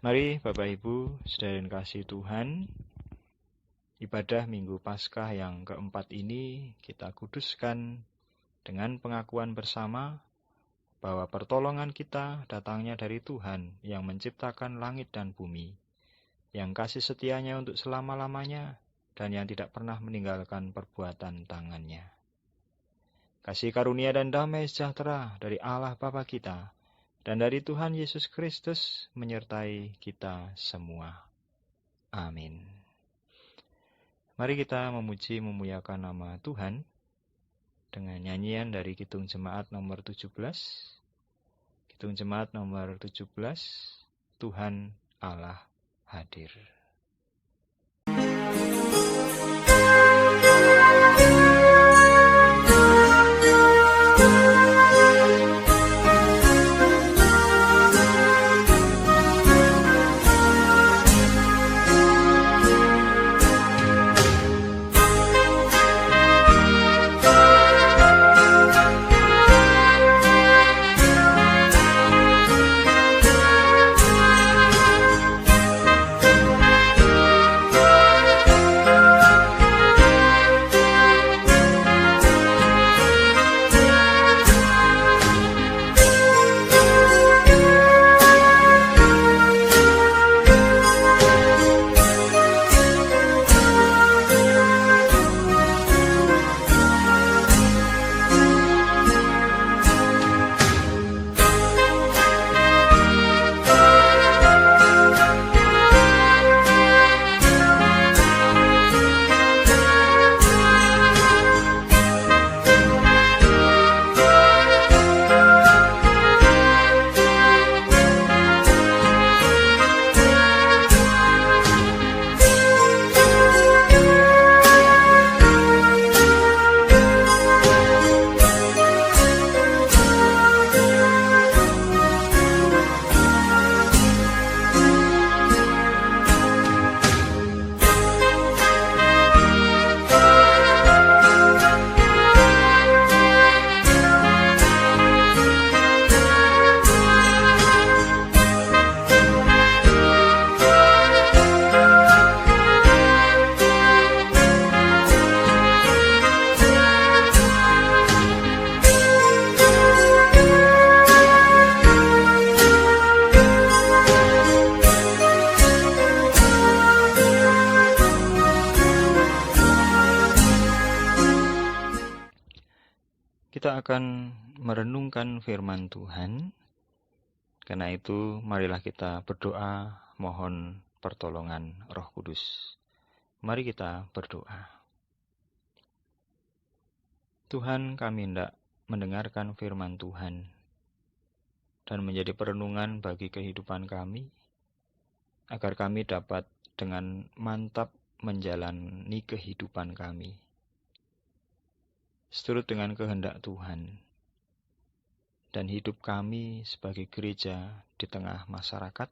Mari Bapak Ibu, saudara yang kasih Tuhan, ibadah Minggu Paskah yang keempat ini kita kuduskan dengan pengakuan bersama bahwa pertolongan kita datangnya dari Tuhan yang menciptakan langit dan bumi, yang kasih setianya untuk selama-lamanya dan yang tidak pernah meninggalkan perbuatan tangannya. Kasih karunia dan damai sejahtera dari Allah Bapa kita dan dari Tuhan Yesus Kristus menyertai kita semua. Amin. Mari kita memuji memuliakan nama Tuhan dengan nyanyian dari Kidung Jemaat nomor 17. Kidung Jemaat nomor 17, Tuhan Allah hadir. Kita akan merenungkan firman Tuhan. Karena itu, marilah kita berdoa mohon pertolongan Roh Kudus. Mari kita berdoa. Tuhan, kami hendak mendengarkan firman Tuhan dan menjadi perenungan bagi kehidupan kami, agar kami dapat dengan mantap menjalani kehidupan kami seturut dengan kehendak Tuhan, dan hidup kami sebagai gereja di tengah masyarakat,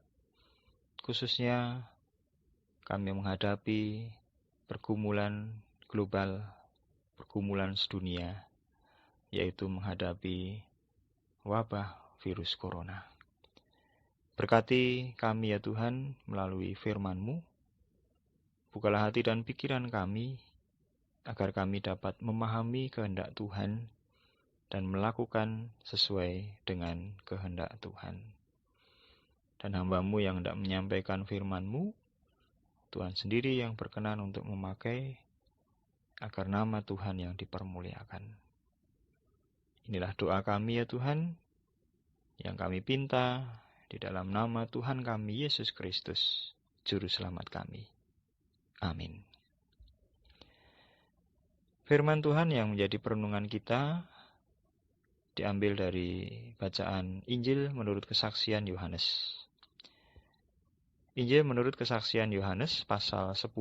khususnya kami menghadapi pergumulan global, pergumulan sedunia, yaitu menghadapi wabah virus corona. Berkati kami ya Tuhan melalui firman-Mu, bukalah hati dan pikiran kami, agar kami dapat memahami kehendak Tuhan dan melakukan sesuai dengan kehendak Tuhan. Dan hamba-Mu yang hendak menyampaikan firman-Mu, Tuhan sendiri yang berkenan untuk memakai, agar nama Tuhan yang dipermuliakan. Inilah doa kami ya Tuhan, yang kami pinta di dalam nama Tuhan kami Yesus Kristus, Juru Selamat kami. Amin. Firman Tuhan yang menjadi perenungan kita diambil dari bacaan Injil menurut kesaksian Yohanes. Injil menurut kesaksian Yohanes pasal 10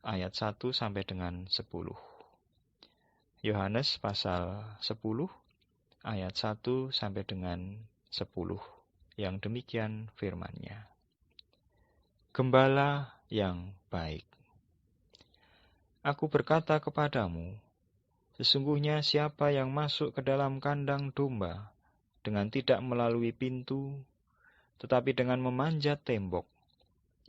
ayat 1 sampai dengan 10. Yohanes pasal 10 ayat 1 sampai dengan 10. Yang demikian firman-Nya. Gembala yang baik. Aku berkata kepadamu, sesungguhnya siapa yang masuk ke dalam kandang domba dengan tidak melalui pintu, tetapi dengan memanjat tembok.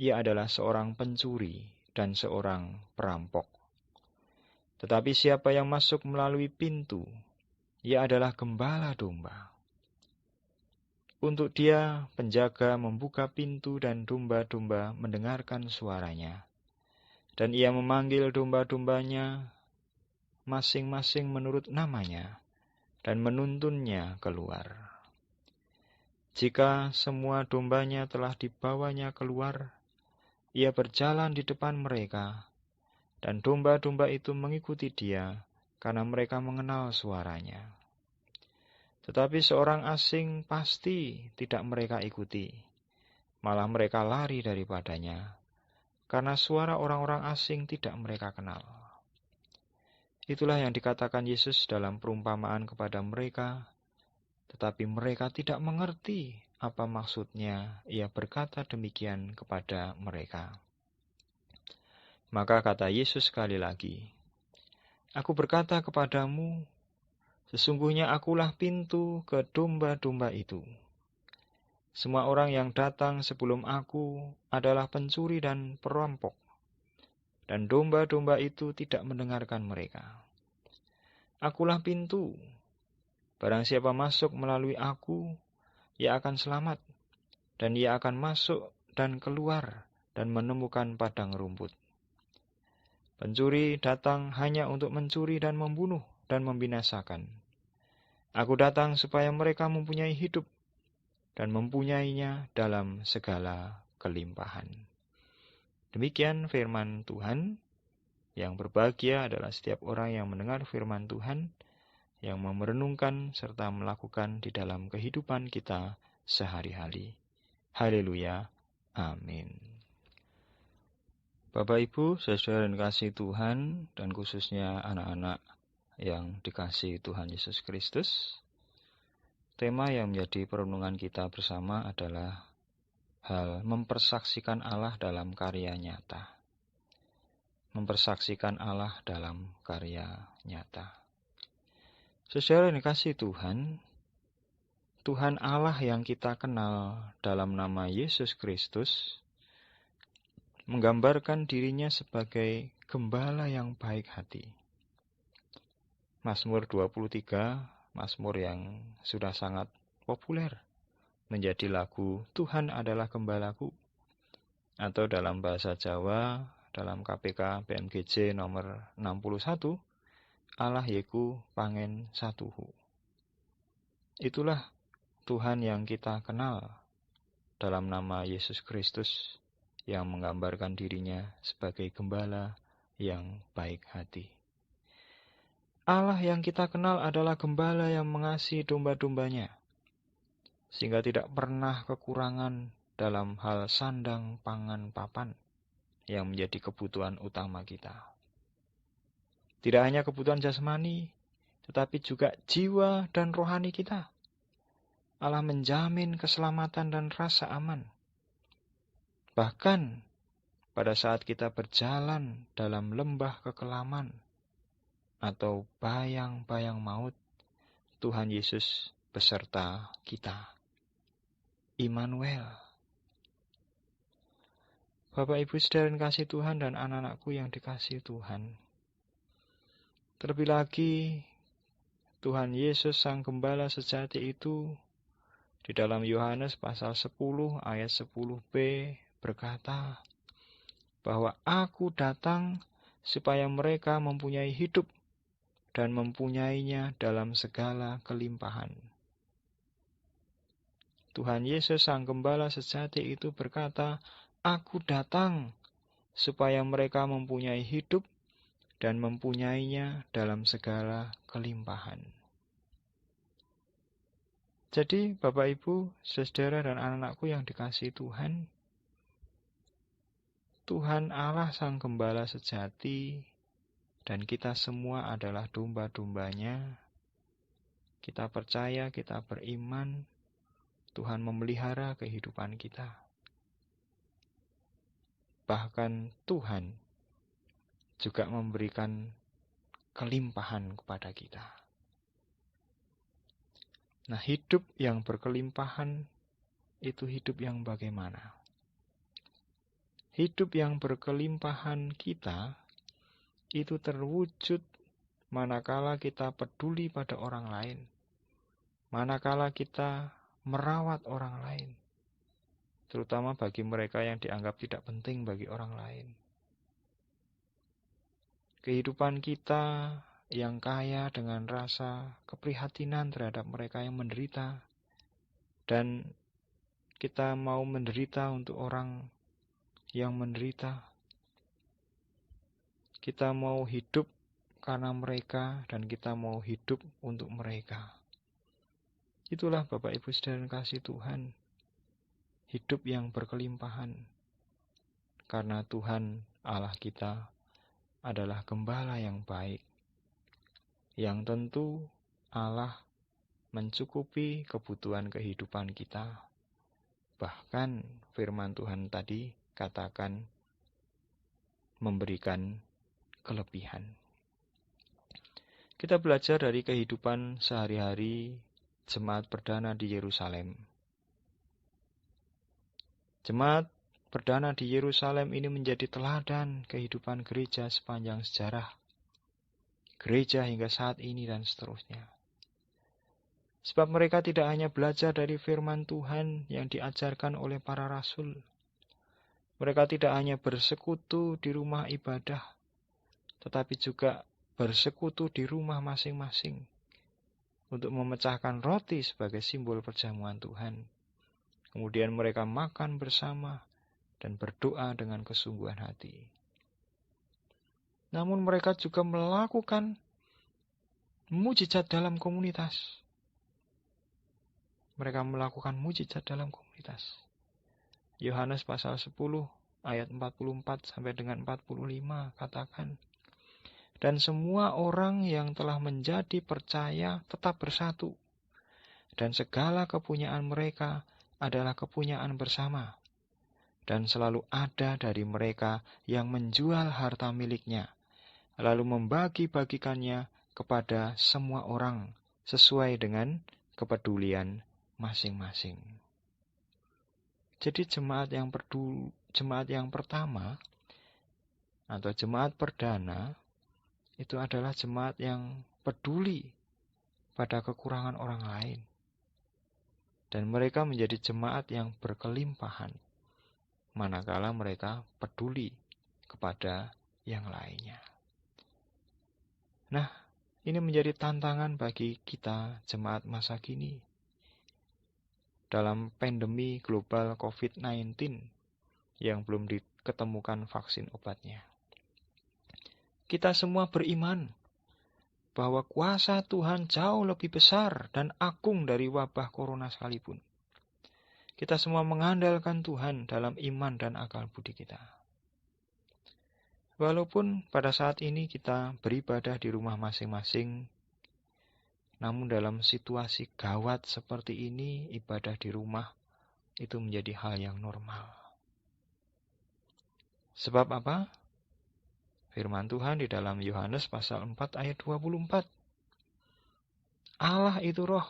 Ia adalah seorang pencuri dan seorang perampok. Tetapi siapa yang masuk melalui pintu, ia adalah gembala domba. Untuk dia, penjaga membuka pintu dan domba-domba mendengarkan suaranya. Dan ia memanggil domba-dombanya masing-masing menurut namanya dan menuntunnya keluar. Jika semua dombanya telah dibawanya keluar, ia berjalan di depan mereka, dan domba-domba itu mengikuti dia karena mereka mengenal suaranya. Tetapi seorang asing pasti tidak mereka ikuti, malah mereka lari daripadanya, karena suara orang-orang asing tidak mereka kenal. Itulah yang dikatakan Yesus dalam perumpamaan kepada mereka, tetapi mereka tidak mengerti apa maksudnya ia berkata demikian kepada mereka. Maka kata Yesus sekali lagi, "Aku berkata kepadamu, sesungguhnya akulah pintu ke domba-domba itu. Semua orang yang datang sebelum aku adalah pencuri dan perampok, dan domba-domba itu tidak mendengarkan mereka. Akulah pintu. Barang siapa masuk melalui aku, ia akan selamat, dan ia akan masuk dan keluar dan menemukan padang rumput. Pencuri datang hanya untuk mencuri dan membunuh dan membinasakan. Aku datang supaya mereka mempunyai hidup dan mempunyainya dalam segala kelimpahan." Demikian firman Tuhan. Yang berbahagia adalah setiap orang yang mendengar firman Tuhan, yang merenungkan serta melakukan di dalam kehidupan kita sehari-hari. Haleluya. Amin. Bapak, Ibu, saudara yang dikasihi Tuhan, dan khususnya anak-anak yang dikasihi Tuhan Yesus Kristus, tema yang menjadi perenungan kita bersama adalah hal mempersaksikan Allah dalam karya nyata. Mempersaksikan Allah dalam karya nyata. Saudara yang dikasihi Tuhan, Tuhan Allah yang kita kenal dalam nama Yesus Kristus menggambarkan dirinya sebagai gembala yang baik hati. Mazmur 23, Mazmur yang sudah sangat populer, menjadi lagu "Tuhan adalah Gembalaku", atau dalam bahasa Jawa, dalam KPK BMGJ nomor 61, "Allah Yeku Pangen Satuhu". Itulah Tuhan yang kita kenal dalam nama Yesus Kristus, yang menggambarkan dirinya sebagai gembala yang baik hati. Allah yang kita kenal adalah gembala yang mengasihi domba-dombanya, sehingga tidak pernah kekurangan dalam hal sandang, pangan, papan yang menjadi kebutuhan utama kita. Tidak hanya kebutuhan jasmani, tetapi juga jiwa dan rohani kita. Allah menjamin keselamatan dan rasa aman. Bahkan pada saat kita berjalan dalam lembah kekelaman atau bayang-bayang maut, Tuhan Yesus beserta kita. Immanuel. Bapak, Ibu, saudara yang kasih Tuhan, dan anak-anakku yang dikasihi Tuhan. Terlebih lagi, Tuhan Yesus Sang Gembala sejati itu di dalam Yohanes pasal 10 ayat 10b berkata bahwa "Aku datang supaya mereka mempunyai hidup dan mempunyainya dalam segala kelimpahan." Tuhan Yesus Sang Gembala sejati itu berkata, "Aku datang supaya mereka mempunyai hidup dan mempunyainya dalam segala kelimpahan." Jadi, Bapak, Ibu, saudara dan anak-anakku yang dikasihi Tuhan, Tuhan Allah Sang Gembala sejati, dan kita semua adalah domba-dombanya. Kita percaya, kita beriman, Tuhan memelihara kehidupan kita. Bahkan Tuhan juga memberikan kelimpahan kepada kita. Nah, hidup yang berkelimpahan itu hidup yang bagaimana? Hidup yang berkelimpahan kita itu terwujud manakala kita peduli pada orang lain, manakala kita merawat orang lain, terutama bagi mereka yang dianggap tidak penting bagi orang lain. Kehidupan kita yang kaya dengan rasa keprihatinan terhadap mereka yang menderita, dan kita mau menderita untuk orang yang menderita. Kita mau hidup karena mereka, dan kita mau hidup untuk mereka. Itulah Bapak Ibu Saudara kasih Tuhan, hidup yang berkelimpahan. Karena Tuhan Allah kita adalah gembala yang baik, yang tentu Allah mencukupi kebutuhan kehidupan kita. Bahkan firman Tuhan tadi katakan memberikan kelebihan. Kita belajar dari kehidupan sehari-hari jemaat perdana di Yerusalem. Jemaat perdana di Yerusalem ini menjadi teladan kehidupan gereja sepanjang sejarah gereja hingga saat ini dan seterusnya. Sebab mereka tidak hanya belajar dari firman Tuhan yang diajarkan oleh para rasul. Mereka tidak hanya bersekutu di rumah ibadah, tetapi juga bersekutu di rumah masing-masing untuk memecahkan roti sebagai simbol perjamuan Tuhan. Kemudian mereka makan bersama dan berdoa dengan kesungguhan hati. Namun mereka juga melakukan mujizat dalam komunitas. Mereka melakukan mujizat dalam komunitas. Yohanes pasal 10 ayat 44 sampai dengan 45 katakan, dan semua orang yang telah menjadi percaya tetap bersatu, dan segala kepunyaan mereka adalah kepunyaan bersama, dan selalu ada dari mereka yang menjual harta miliknya, lalu membagi-bagikannya kepada semua orang sesuai dengan kepedulian masing-masing. Jadi jemaat yang pertama atau jemaat perdana itu adalah jemaat yang peduli pada kekurangan orang lain. Dan mereka menjadi jemaat yang berkelimpahan manakala mereka peduli kepada yang lainnya. Nah, ini menjadi tantangan bagi kita jemaat masa kini. Dalam pandemi global COVID-19 yang belum diketemukan vaksin obatnya. Kita semua beriman bahwa kuasa Tuhan jauh lebih besar dan agung dari wabah corona sekalipun. Kita semua mengandalkan Tuhan dalam iman dan akal budi kita. Walaupun pada saat ini kita beribadah di rumah masing-masing, namun dalam situasi gawat seperti ini, ibadah di rumah itu menjadi hal yang normal. Sebab apa? Firman Tuhan di dalam Yohanes pasal 4 ayat 24. Allah itu roh,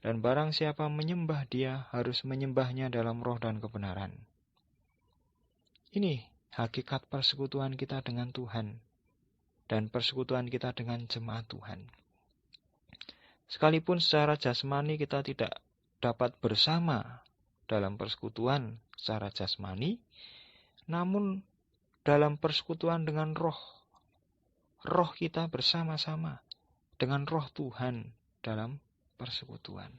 dan barang siapa menyembah Dia harus menyembahnya dalam roh dan kebenaran. Ini hakikat persekutuan kita dengan Tuhan dan persekutuan kita dengan jemaat Tuhan. Sekalipun secara jasmani kita tidak dapat bersama dalam persekutuan secara jasmani, namun dalam persekutuan dengan roh kita bersama-sama dengan roh Tuhan dalam persekutuan.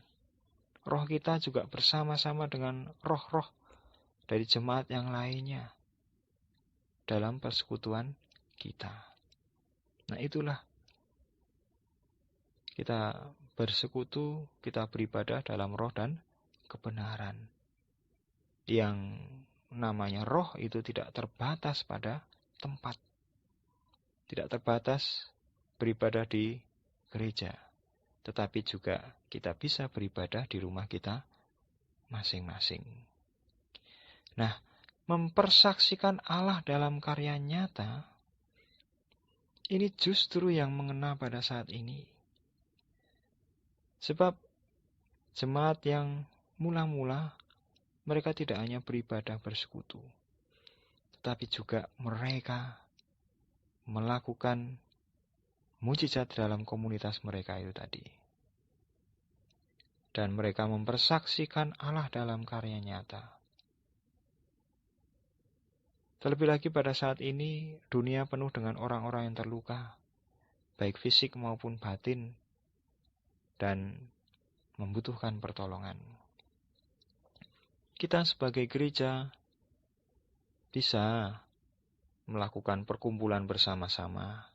Roh kita juga bersama-sama dengan roh-roh dari jemaat yang lainnya dalam persekutuan kita. Nah, itulah kita bersekutu, kita beribadah dalam roh dan kebenaran. Yang namanya roh itu tidak terbatas pada tempat. Tidak terbatas beribadah di gereja. Tetapi juga kita bisa beribadah di rumah kita masing-masing. Nah, mempersaksikan Allah dalam karya nyata, ini justru yang mengena pada saat ini. Sebab jemaat yang mula-mula mereka tidak hanya beribadah bersekutu, tetapi juga mereka melakukan mujizat dalam komunitas mereka itu tadi. Dan mereka mempersaksikan Allah dalam karya nyata. Terlebih lagi pada saat ini, dunia penuh dengan orang-orang yang terluka, baik fisik maupun batin, dan membutuhkan pertolongan. Kita sebagai gereja bisa melakukan perkumpulan bersama-sama,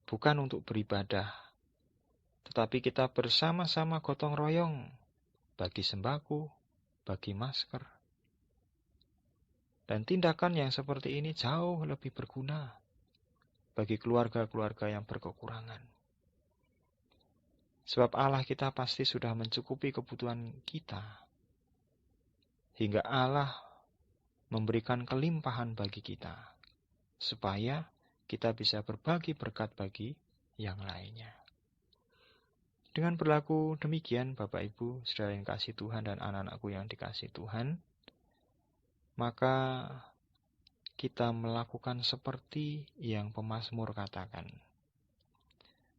bukan untuk beribadah, tetapi kita bersama-sama gotong royong bagi sembako, bagi masker. Dan tindakan yang seperti ini jauh lebih berguna bagi keluarga-keluarga yang berkekurangan. Sebab Allah kita pasti sudah mencukupi kebutuhan kita, hingga Allah memberikan kelimpahan bagi kita, supaya kita bisa berbagi berkat bagi yang lainnya. Dengan berlaku demikian, Bapak Ibu, saudara yang kasih Tuhan dan anak-anakku yang dikasih Tuhan, maka kita melakukan seperti yang pemazmur katakan,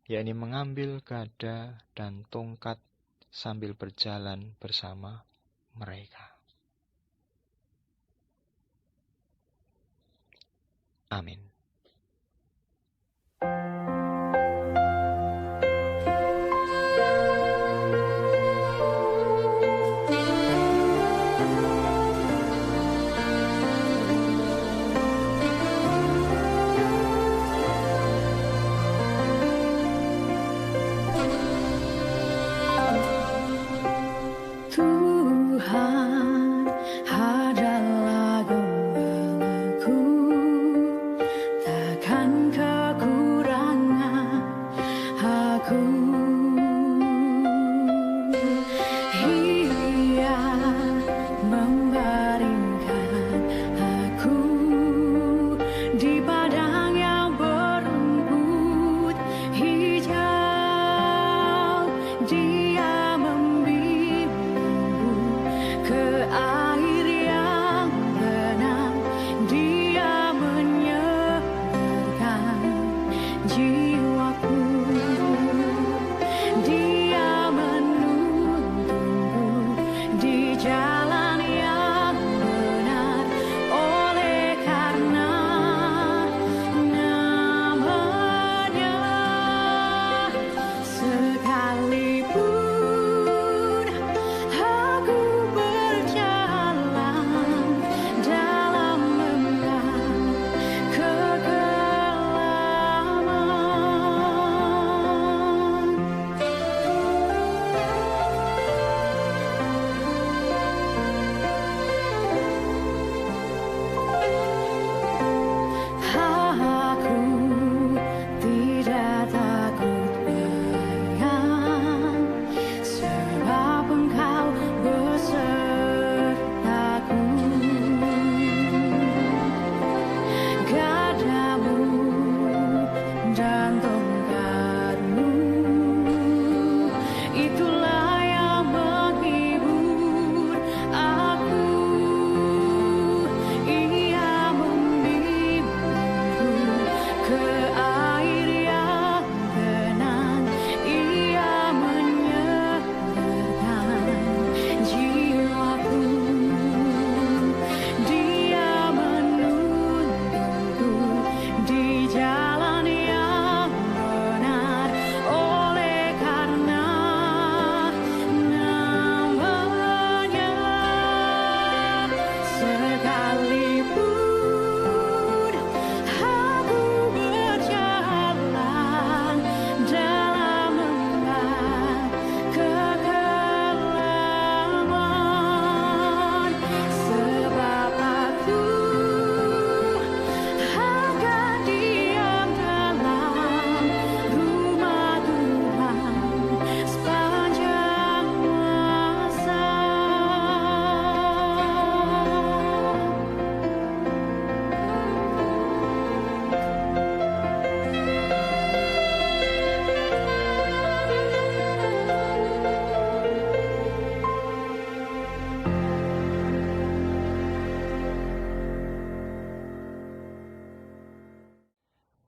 yakni mengambil gada dan tongkat sambil berjalan bersama mereka. Amin. Tuhan adalah gembalaku,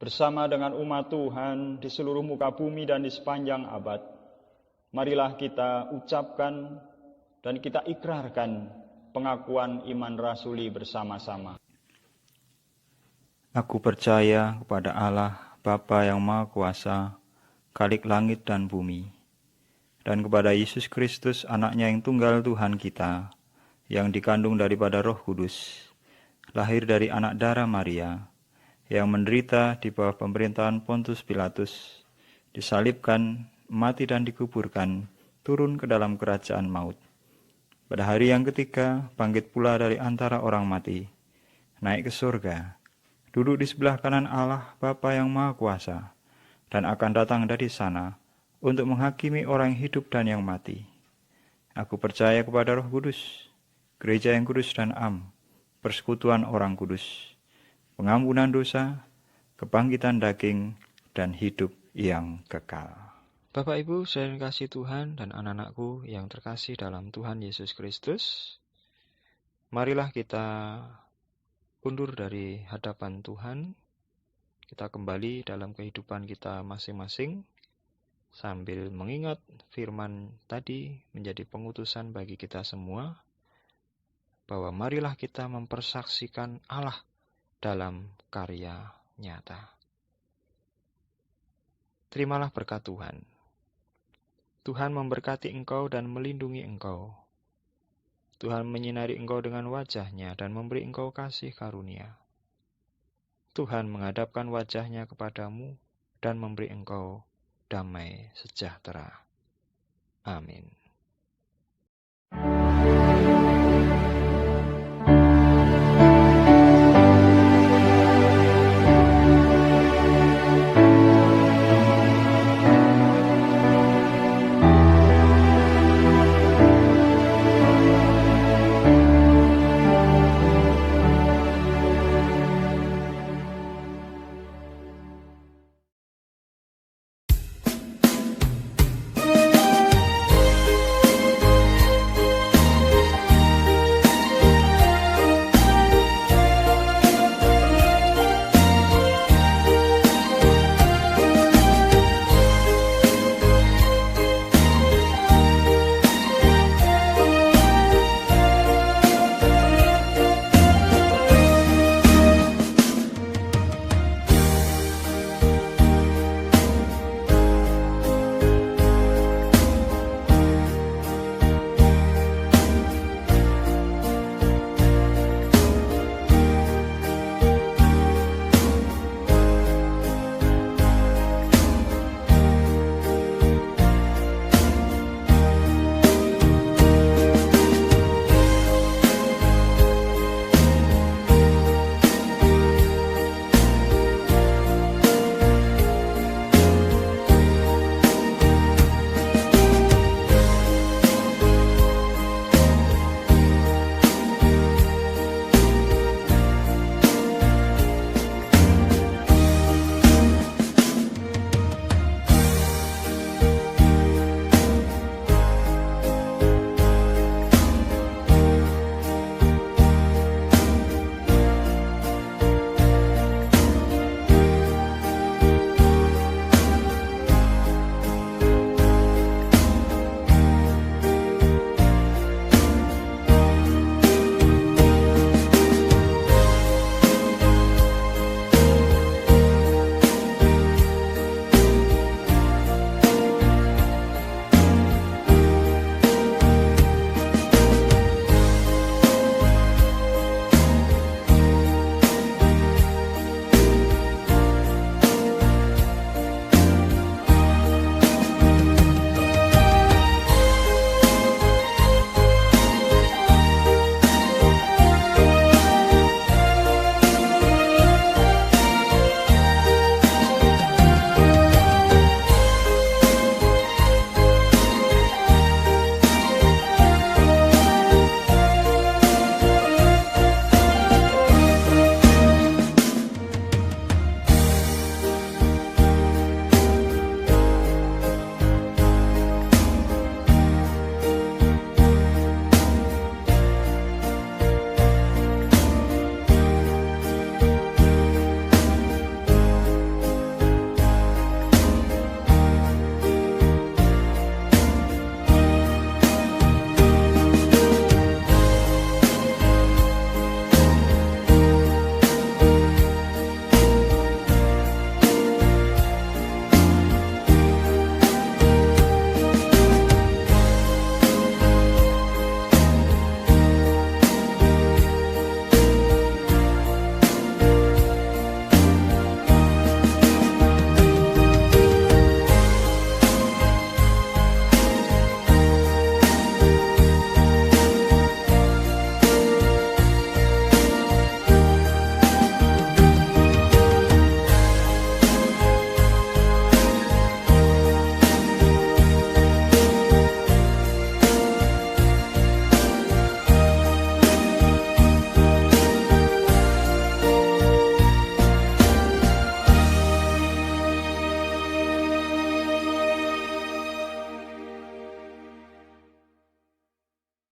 bersama dengan umat Tuhan di seluruh muka bumi dan di sepanjang abad, marilah kita ucapkan dan kita ikrarkan pengakuan iman rasuli bersama-sama. Aku percaya kepada Allah, Bapa yang Maha Kuasa, Khalik langit dan bumi, dan kepada Yesus Kristus, anaknya yang tunggal Tuhan kita, yang dikandung daripada Roh Kudus, lahir dari anak darah Maria, yang menderita di bawah pemerintahan Pontius Pilatus, disalibkan, mati dan dikuburkan, turun ke dalam kerajaan maut. Pada hari yang ketiga, bangkit pula dari antara orang mati, naik ke surga, duduk di sebelah kanan Allah Bapa yang Maha Kuasa, dan akan datang dari sana untuk menghakimi orang yang hidup dan yang mati. Aku percaya kepada Roh Kudus, gereja yang kudus dan am, persekutuan orang kudus, pengampunan dosa, kebangkitan daging, dan hidup yang kekal. Bapak Ibu, saudara yang kasih Tuhan dan anak-anakku yang terkasih dalam Tuhan Yesus Kristus, marilah kita undur dari hadapan Tuhan, kita kembali dalam kehidupan kita masing-masing, sambil mengingat firman tadi menjadi pengutusan bagi kita semua, bahwa marilah kita mempersaksikan Allah dalam karya nyata. Terimalah berkat Tuhan. Tuhan memberkati engkau dan melindungi engkau. Tuhan menyinari engkau dengan wajah-Nya dan memberi engkau kasih karunia. Tuhan menghadapkan wajah-Nya kepadamu dan memberi engkau damai sejahtera. Amin.